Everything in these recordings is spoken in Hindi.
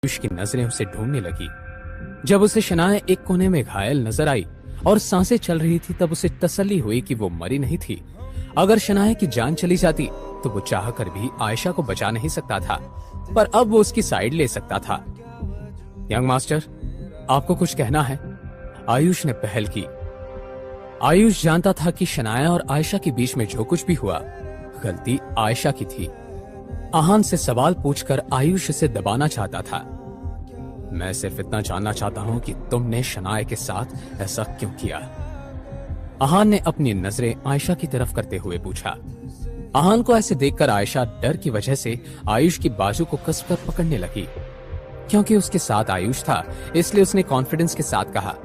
आयुष की नजरें उसे ढूंढने लगी। जब उसे शनाया एक कोने में घायल नजर आई और सांसें चल रही थी, तब उसे तसल्ली हुई कि वो मरी नहीं थी। अगर शनाया की जान चली जाती तो वो चाहकर भी आयशा को बचा नहीं सकता था, पर अब वो उसकी साइड ले सकता था। यंग मास्टर, आपको कुछ कहना है? आयुष ने पहल की। आयुष जानता था कि शनाया और आयशा के बीच में जो कुछ भी हुआ, गलती आयशा की थी। आहान से सवाल पूछकर आयुष इसे दबाना चाहता था। मैं सिर्फ इतना जानना चाहता हूं कि तुमने शनाया के साथ ऐसा क्यों किया? आहान ने अपनी नजरें आयशा की तरफ करते हुए पूछा। आहान को ऐसे देखकर आयशा डर की वजह से आयुष की बाजू को कसकर पकड़ने लगी। क्योंकि उसके साथ आयुष था, इसलिए उसने कॉन्फिडेंस के साथ कहा,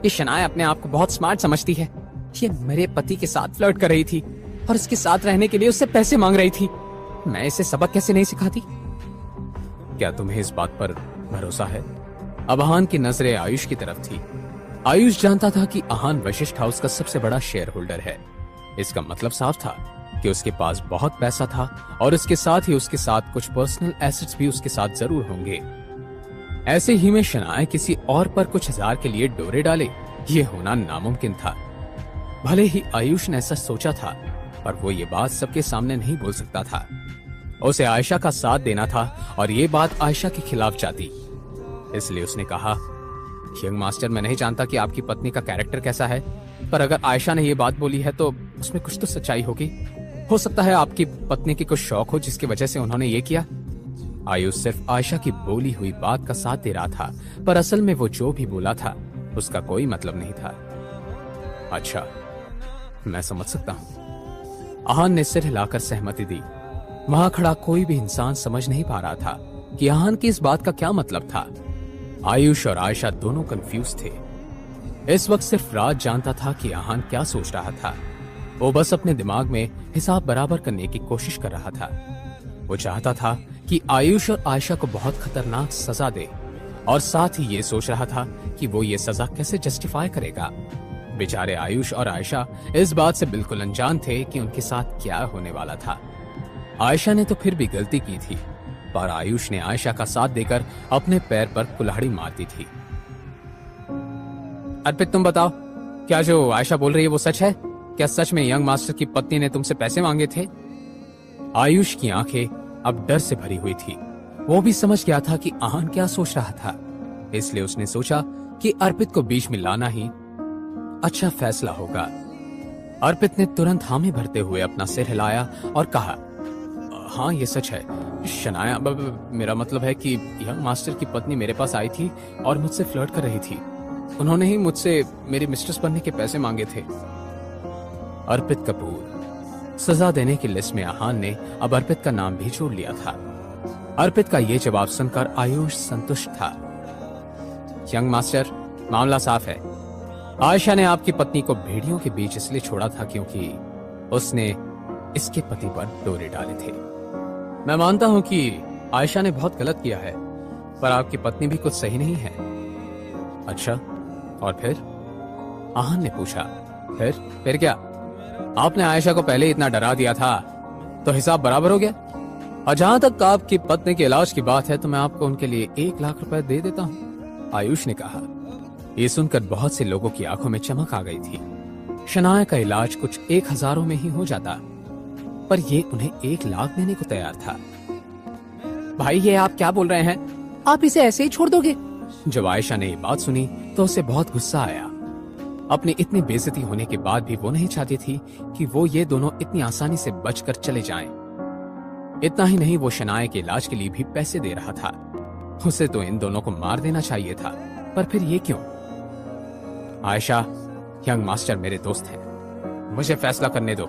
ये शनाया अपने आप को बहुत स्मार्ट समझती है। ये मेरे पति के साथ फ्लर्ट कर रही थी और इसके साथ रहने के लिए उससे पैसे मांग रही थी। मैं इसे सबक कैसे नहीं सिखाती? क्या तुम्हें इस बात पर भरोसा है? अब आहान की नजरें आयुष की तरफ थी। आयुष जानता था कि आहान वशिष्ठ हाउस का सबसे बड़ा शेयर होल्डर है। इसका मतलब साफ था कि उसके पास बहुत पैसा था और इसके साथ ही उसके साथ कुछ पर्सनल एसेट्स भी उसके साथ जरूर होंगे। ऐसे ही में शनाया किसी और पर कुछ हजार के लिए डोरे डाले, ये होना नामुमकिन था। भले ही आयुष ने ऐसा सोचा था, पर वो ये बात सबके सामने नहीं बोल सकता था। उसे आयशा का साथ देना था और ये बात आयशा के खिलाफ जाती। इसलिए उसने कहा, यंग मास्टर, मैं नहीं जानता कि आपकी पत्नी का कैरेक्टर कैसा है, पर अगर आयशा ने ये बात बोली है तो उसमें कुछ तो सच्चाई होगी। हो सकता है आपकी पत्नी की कुछ शौक हो जिसकी वजह से उन्होंने ये किया। आयुष सिर्फ आयशा की बोली हुई बात का साथ दे रहा था, पर असल में वो जो भी बोला था उसका कोई मतलब नहीं था। अच्छा, मैं समझ सकता हूँ। आहान ने सिर हिलाकर सहमति दी। वहां खड़ा कोई भी इंसान समझ नहीं पा रहा था कि आहान की इस बात का क्या मतलब था। आयुष और आयशा दोनों कंफ्यूज थे। इस वक्त सिर्फ राज जानता था कि आहान क्या सोच रहा था। वो बस अपने दिमाग में हिसाब बराबर करने की कोशिश कर रहा था। वो चाहता था कि आयुष और आयशा को बहुत खतरनाक सजा दे, और साथ ही ये सोच रहा था कि वो ये सजा कैसे जस्टिफाई करेगा। बेचारे आयुष और आयशा इस बात से बिल्कुल अनजान थे कि उनके साथ क्या होने वाला था। आयशा ने तो फिर भी गलती की थी, पर आयुष ने आयशा का साथ देकर अपने पैर पर कुल्हाड़ी मार दी थी। अर्पित, तुम बताओ, क्या जो आयशा बोल रही है वो सच है? क्या सच में यंग मास्टर की पत्नी ने तुमसे पैसे मांगे थे? आयुष की आंखें अब डर से भरी हुई थी। वो भी समझ गया था कि आहान क्या सोच रहा था, इसलिए उसने सोचा कि अर्पित को बीच में लाना ही अच्छा फैसला होगा। अर्पित ने तुरंत हामी भरते हुए अपना सिर हिलाया और कहा, हाँ ये सच है शनाया, मेरा मतलब है कि यंग मास्टर की पत्नी मेरे पास आई थी और मुझसे फ्लर्ट कर रही थी। उन्होंने ही मुझसे मेरी मिस्ट्रेस बनने के पैसे मांगे थे। अर्पित कपूर। सजा देने की लिस्ट में आहान ने अब अर्पित का नाम भी जोड़ लिया था। अर्पित का ये जवाब सुनकर आयुष संतुष्ट था। यंग मास्टर, मामला साफ है। आयशा ने आपकी पत्नी को भेड़ियों के बीच इसलिए छोड़ा था क्योंकि उसने इसके पति पर डोरे डाले थे। मैं मानता हूं कि आयशा ने बहुत गलत किया है, पर आपकी पत्नी भी कुछ सही नहीं है। अच्छा, और फिर? आहान ने पूछा। फिर क्या? आपने आयशा को पहले इतना डरा दिया था तो हिसाब बराबर हो गया। और जहां तक आपकी पत्नी के इलाज की बात है तो मैं आपको उनके लिए 1 लाख रुपए दे देता हूं, आयुष ने कहा। ये सुनकर बहुत से लोगों की आंखों में चमक आ गई थी। शनाया का इलाज कुछ 1000 में ही हो जाता, पर ये उन्हें 1 लाख देने को तैयार था। भाई, ये आप क्या बोल रहे हैं? आप इसे ऐसे ही छोड़ दोगे? जब आयशा ने ये बात सुनी तो उसे बहुत गुस्सा आया। अपनी इतनी बेइज्जती होने के बाद भी वो नहीं चाहती थी कि वो ये दोनों इतनी आसानी से बचकर चले जाएं। इतना ही नहीं, वो शनाया के इलाज के लिए भी पैसे दे रहा था। उसे तो इन दोनों को मार देना चाहिए था, पर फिर ये क्यों? आयशा, यंग मास्टर मेरे दोस्त हैं, मुझे फैसला करने दो।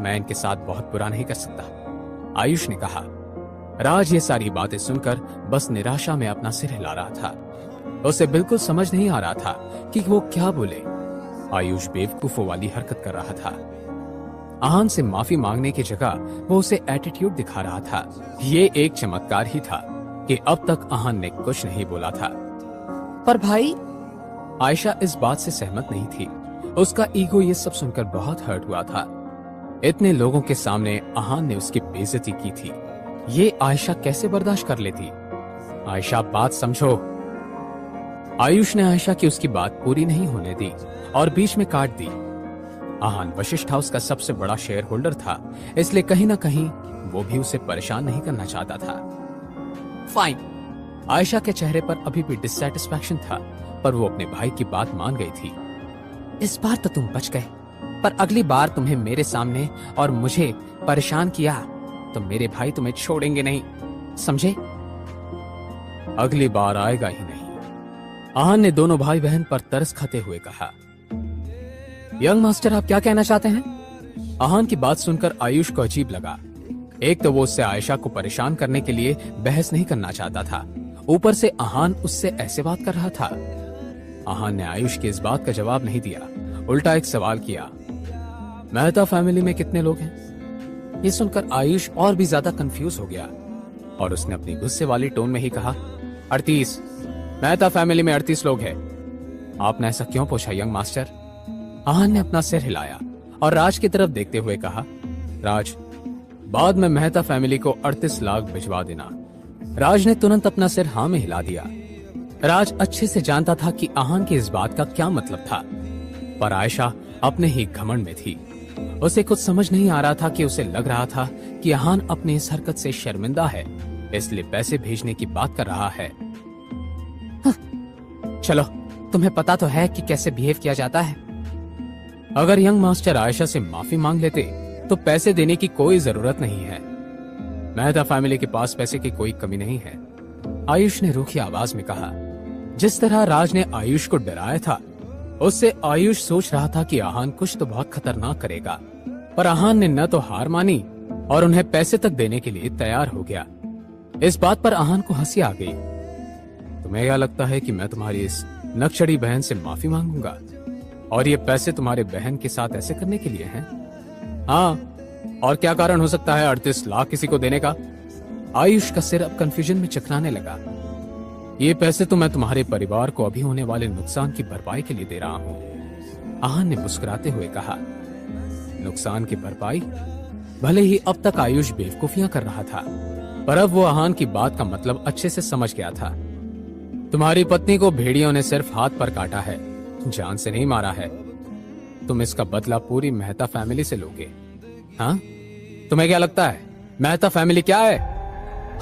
मैं इनके साथ बहुत बुरा नहीं कर सकता, आयुष ने कहा। राज ये सारी बातें सुनकर बस निराशा में अपना सिर हिला रहा था। उसे बिल्कुल समझ नहीं आ रहा था कि वो क्या बोले। आयुष बेवकूफों वाली हरकत कर रहा था। आहान से माफी मांगने की जगह वो उसे एटीट्यूड दिखा रहा था। ये एक चमत्कार ही था कि अब तक आहान ने कुछ नहीं बोला था। पर भाई, आयशा इस बात से सहमत नहीं थी। उसका ईगो ये सब सुनकर बहुत हर्ट हुआ था। इतने लोगों के सामने आहान ने उसकी बेइज्जती की थी। ये आयशा कैसे बर्दाश्त कर लेती? आयशा बात समझो। आयुष ने आयशा की उसकी बात पूरी नहीं होने दी और बीच में काट दी। आहान वशिष्ठ हाउस का सबसे बड़ा शेयर होल्डर था, इसलिए कहीं ना कहीं वो भी उसे परेशान नहीं करना चाहता था। फाइन। आयशा के चेहरे पर अभी भी डिससैटिस्फैक्शन था, पर वो अपने भाई की बात मान गई थी। इस बार तो तुम बच गए, पर अगली बार तुम्हें मेरे सामने और मुझे परेशान किया तो मेरे भाई तुम्हें छोड़ेंगे नहीं, समझे? अगली बार आएगा ही नहीं। आहान ने दोनों भाई बहन पर तरस खाते हुए कहा। यंग मास्टर, आप क्या कहना चाहते हैं? आहान की बात सुनकर आयुष को अजीब लगा। एक तो वो उससे आयशा को परेशान करने के लिए बहस नहीं करना चाहता था, ऊपर से आहान उससे ऐसे बात कर रहा था। आहान ने आयुष की इस बात का जवाब नहीं दिया, उल्टा एक सवाल किया। मेहता फैमिली में कितने लोग हैं? ये सुनकर आयुष और भी ज्यादा कंफ्यूज हो गया और उसने अपनी गुस्से वाली टोन में ही कहा, 38। मेहता फैमिली में 38 लोग हैं। आपने ऐसा क्यों पूछा यंग मास्टर? आहान ने अपना सिर हिलाया और राज की तरफ देखते हुए कहा, राज, बाद में मेहता फैमिली को 38 लाख भिजवा देना। राज ने तुरंत अपना सिर हाँ में हिला दिया। राज अच्छे से जानता था कि आहान की इस बात का क्या मतलब था, पर आयशा अपने ही घमंड में थी। उसे कुछ समझ नहीं आ रहा था कि उसे लग रहा था कि आहान अपनी इस हरकत से शर्मिंदा है, इसलिए पैसे भेजने की बात कर रहा है। चलो, तुम्हें पता तो है कि कैसे बिहेव किया जाता है। अगर यंग मास्टर आयशा से माफी मांग लेते तो पैसे देने की कोई जरूरत नहीं है। मेहता फैमिली के पास पैसे की कोई कमी नहीं है, आयुष ने रूखी आवाज में कहा। जिस तरह राज ने आयुष को डराया था, उससे आयुष सोच रहा था कि आहान कुछ तो बहुत खतरनाक करेगा, पर आहान ने न तो हार मानी और उन्हें पैसे तक देने के लिए तैयार हो गया। इस बात पर आहान को हंसी आ गई। तुम्हें क्या लगता है कि मैं तुम्हारी इस नक्शड़ी बहन से माफी मांगूंगा और ये पैसे तुम्हारे बहन के साथ ऐसे करने के लिए हैं? हाँ, और क्या कारण हो सकता है 38 लाख किसी को देने का? आयुष का सिर अब कंफ्यूजन में चकराने लगा। ये पैसे तो मैं तुम्हारे परिवार को अभी होने वाले नुकसान की भरपाई के लिए दे रहा हूँ। आहान ने मुस्कुराते हुए कहा। नुकसान की भरपाई? भले ही अब तक आयुष बेवकूफियां कर रहा था, पर अब वो आहान की बात का मतलब अच्छे से समझ गया था। तुम्हारी पत्नी को भेड़ियों ने सिर्फ हाथ पर काटा है, जान से नहीं मारा है। तुम इसका बदला पूरी मेहता फैमिली से लोगे। हाँ, तुम्हें क्या लगता है मेहता फैमिली क्या है?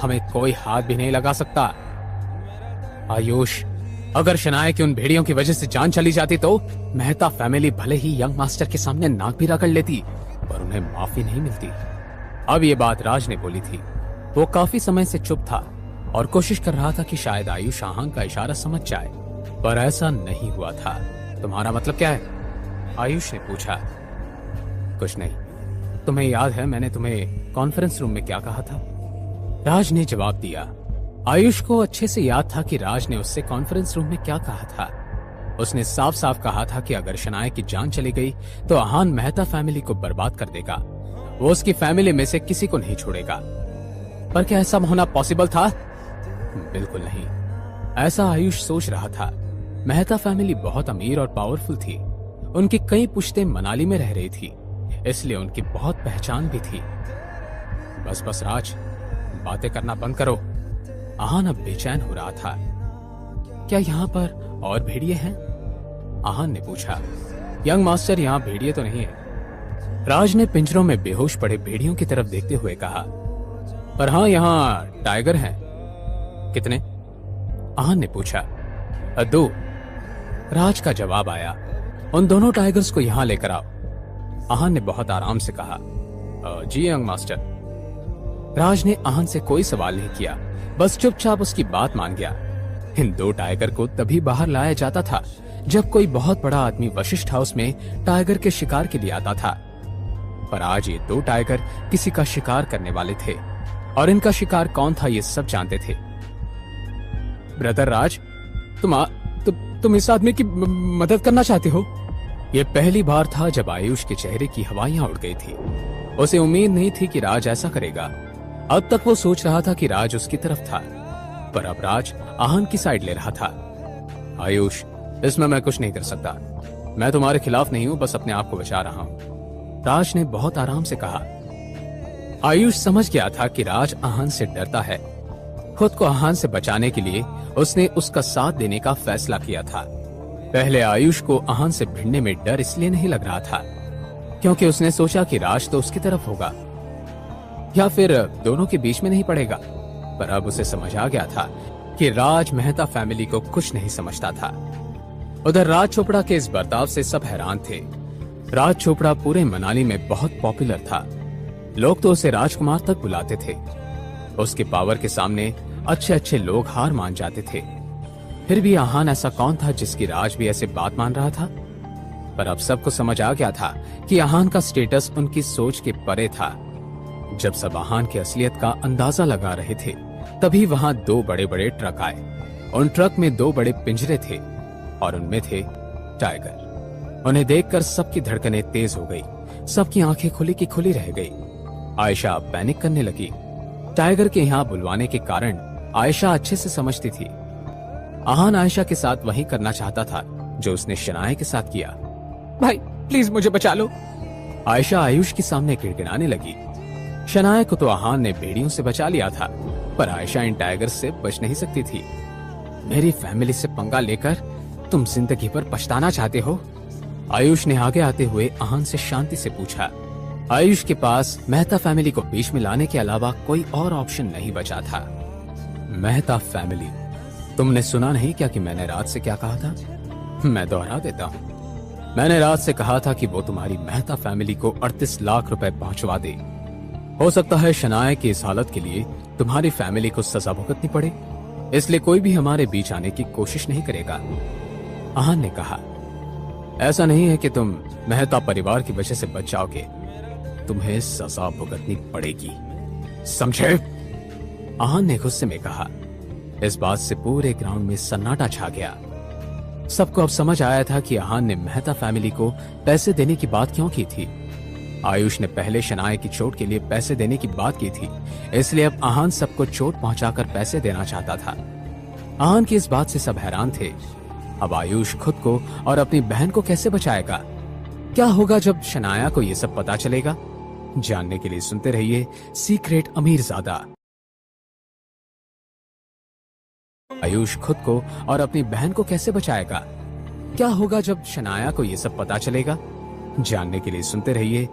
हमें कोई हाथ भी नहीं लगा सकता। आयुष, अगर शनाया की उन भेड़ियों की वजह से जान चली जाती तो मेहता फैमिली भले ही यंग मास्टर के सामने नाक भी रगड़ लेती, पर उन्हें माफी नहीं मिलती। अब ये बात राज ने बोली थी। वो काफी समय से चुप था और कोशिश कर रहा था कि शायद आयुष आहान का इशारा समझ जाए, पर ऐसा नहीं हुआ था। तुम्हारा मतलब क्या है? आयुष ने पूछा। कुछ नहीं। तुम्हें याद है मैंने तुम्हें कॉन्फ्रेंस रूम में क्या कहा था? राज ने जवाब दिया। आयुष को अच्छे से याद था कि राज ने उससे कॉन्फ्रेंस रूम में क्या कहा था। उसने साफ साफ कहा था कि अगर शनाया की जान चली गई तो आहान मेहता फैमिली को बर्बाद कर देगा। वो उसकी फैमिली में से किसी को नहीं छोड़ेगा। पर क्या ऐसा होना पॉसिबल था? बिल्कुल नहीं। ऐसा आयुष सोच रहा था। मेहता फैमिली बहुत अमीर और पावरफुल थी। उनकी कई पुश्तें मनाली में रह रही थी, इसलिए उनकी बहुत पहचान भी थी। बस राज, बातें करना बंद करो। आहान अब बेचैन हो रहा था। क्या यहाँ पर और भेड़िए हैं? आहान ने पूछा। यंग मास्टर, यहाँ भेड़िए तो नहीं है। राज ने पिंजरों में बेहोश पड़े भेड़ियों की तरफ देखते हुए कहा। पर हाँ, यहाँ टाइगर हैं। कितने? आहान ने पूछा। 2। राज का जवाब आया। उन दोनों टाइगर्स को यहाँ लेकर आओ। आहान ने बहुत आराम से कहा। जी यंग मास्टर। राज ने आहान से कोई सवाल नहीं किया, बस चुपचाप उसकी बात मान गया। इन 2 टाइगर को तभी बाहर लाया जाता था जब कोई बहुत बड़ा आदमी वशिष्ठ हाउस में टाइगर के शिकार के लिए आता था। पर आज ये 2 टाइगर किसी का शिकार करने वाले थे और इनका शिकार कौन था ये सब जानते थे। ब्रदर राज, तुम इस आदमी की मदद करना चाहते हो? ये पहली बार था जब आयुष के चेहरे की हवाइयां उड़ गई थी। उसे उम्मीद नहीं थी कि राज ऐसा करेगा। अब तक वो सोच रहा था कि राज उसकी तरफ था, पर अब राज आहान की साइड ले रहा था। आयुष, इसमें मैं कुछ नहीं कर सकता। मैं तुम्हारे खिलाफ नहीं हूं, बस अपने आप को बचा रहा हूं। राज ने बहुत आराम से कहा। आयुष समझ गया था कि राज आहान से डरता है, खुद को आहान से बचाने के लिए उसने उसका साथ देने का फैसला किया था। पहले आयुष को आहान से भिड़ने में डर इसलिए नहीं लग रहा था क्योंकि उसने सोचा कि राज तो उसकी तरफ होगा या फिर दोनों के बीच में नहीं पड़ेगा, पर अब उसे समझ आ गया था कि राज मेहता फैमिली को कुछ नहीं समझता था। उधर राज चोपड़ा के इस बर्ताव से सब हैरान थे। राज चोपड़ा पूरे मनाली में बहुत पॉपुलर था। लोग तो उसे राजकुमार तक बुलाते थे। उसके पावर के सामने अच्छे अच्छे लोग हार मान जाते थे। फिर भी आहान ऐसा कौन था जिसकी राज भी ऐसे बात मान रहा था? पर अब सबको समझ आ गया था कि आहान का स्टेटस उनकी सोच के परे था। जब सब आहान की असलियत का अंदाजा लगा रहे थे, तभी वहां दो बड़े बड़े ट्रक आए। उन ट्रक में दो बड़े पिंजरे थे और उनमें थे टाइगर। उन्हें देखकर सबकी धड़कनें तेज हो गई, सबकी आंखें खुली की खुली रह गई। आयशा पैनिक करने लगी। टाइगर के यहाँ बुलवाने के कारण आयशा अच्छे से समझती थी। आहान आयशा के साथ वही करना चाहता था जो उसने शनाया के साथ किया। भाई प्लीज मुझे बचा लो, आयशा आयुष के सामने गिड़गिड़ाने लगी। शनाया को तो आहान ने भेड़ियों से बचा लिया था, पर आयशा इन टाइगर से बच नहीं सकती थी। मेरी फैमिली से पंगा लेकर तुम जिंदगी पर पछताना चाहते हो? आयुष ने आगे आते हुए आहान से शांति से पूछा। आयुष के पास मेहता फैमिली को बीच में लाने के अलावा कोई और ऑप्शन नहीं बचा था। मेहता फैमिली, तुमने सुना नहीं क्या कि मैंने रात से क्या कहा था? मैं दोहरा देता हूँ। मैंने रात से कहा था कि वो तुम्हारी मेहता फैमिली को 38 लाख रुपए पहुंचवा दे। हो सकता है शनाया की इस हालत के लिए तुम्हारी फैमिली को सजा भुगतनी पड़े, इसलिए कोई भी हमारे बीच आने की कोशिश नहीं करेगा। आहान ने कहा, ऐसा नहीं है कि तुम मेहता परिवार की वजह से बच जाओगे, तुम्हें सजा भुगतनी पड़ेगी, समझे? आहान ने गुस्से में कहा। इस बात से पूरे ग्राउंड में सन्नाटा छा गया। सबको अब समझ आया था कि आहान ने मेहता फैमिली को पैसे देने की बात क्यों की थी। आयुष ने पहले शनाया की चोट के लिए पैसे देने की बात की थी, इसलिए अब आहान सबको चोट पहुंचाकर पैसे देना चाहता था। आहान की इस बात से सब हैरान थे। अब आयुष खुद को और अपनी बहन को कैसे बचाएगा? क्या होगा जब शनाया को यह सब पता चलेगा? जानने के लिए सुनते रहिए सीक्रेट अमीरजादा। आयुष खुद को और अपनी बहन को कैसे बचाएगा? क्या होगा जब शनाया को यह सब पता चलेगा? जानने के लिए सुनते रहिए